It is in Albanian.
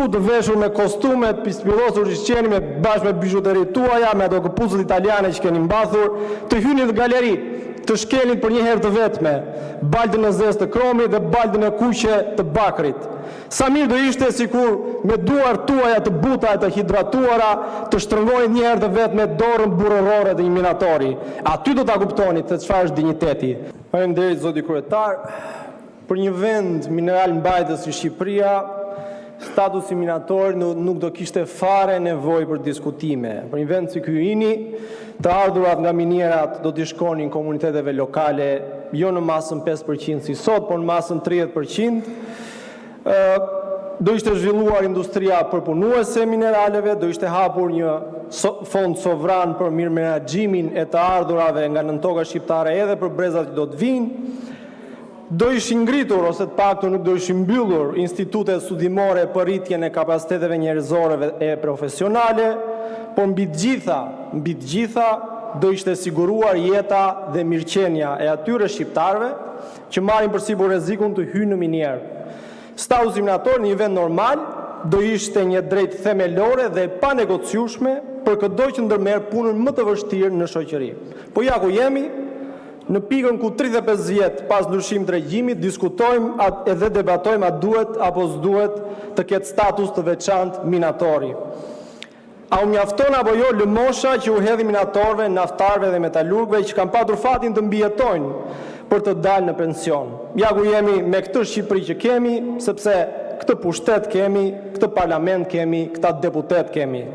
Kështu të veshur me kostume, pispirosur që qeni me bashkë me bijuterit tuaja, me ato këpucët italiane që keni mbathur, të hyni në galeri, të shkelin për një herë të vetme, baldën e zezë të kromit dhe baldën e kuqe të bakrit. Sa mirë do ishte sikur me duar tuaja të buta e të hidratuara të shtrëngojnë një herë të vetme dorën burrërore të një minatori. Aty do ta kuptoni se çfarë është dinjiteti. Faleminderit zoti kryetar. Për një vend mineral mbajtës si Shqipëria, statusi minator nuk do kishte fare nevojë për diskutime. Për një vend si ky yini, të ardhurat nga minierat do t'i shkonin komuniteteve lokale, jo në masën 5% si sot, por në masën 30%. Do ishte zhvilluar industria përpunuese e mineraleve, do ishte hapur një fond sovran për mirë menaxhimin e të ardhurave nga nëntoka shqiptare edhe për brezat që do të vinë. Do ishin ngritur, ose të paktën nuk do ishin mbyllur, institutet studimore për rritjen e kapaciteteve njerëzore e profesionale, por mbi të gjitha do ishte siguruar jeta dhe mirëqenia e atyre shqiptarëve që marrin përsipër rrezikun të hyjnë në minier. Statusi minator në një vend normal do ishte një drejtë themelore dhe pa negociueshme për çdo që ndërmerr punën më të vështirë në shoqëri. Po ja ku jemi, në pikën ku 35 vjet pas ndryshimit të regjimit diskutojmë edhe debatojmë a duhet apo s'duhet të ketë status të veçantë minatori. A u mjafton apo jo lëmosha që u hedhi minatorëve, naftarëve dhe metalurgëve që kanë patur fatin të mbijetojnë për të dalë në pension. Ja ku jemi me këtë Shqipëri që kemi, sepse këtë pushtet kemi, këtë parlament kemi, këta deputet kemi.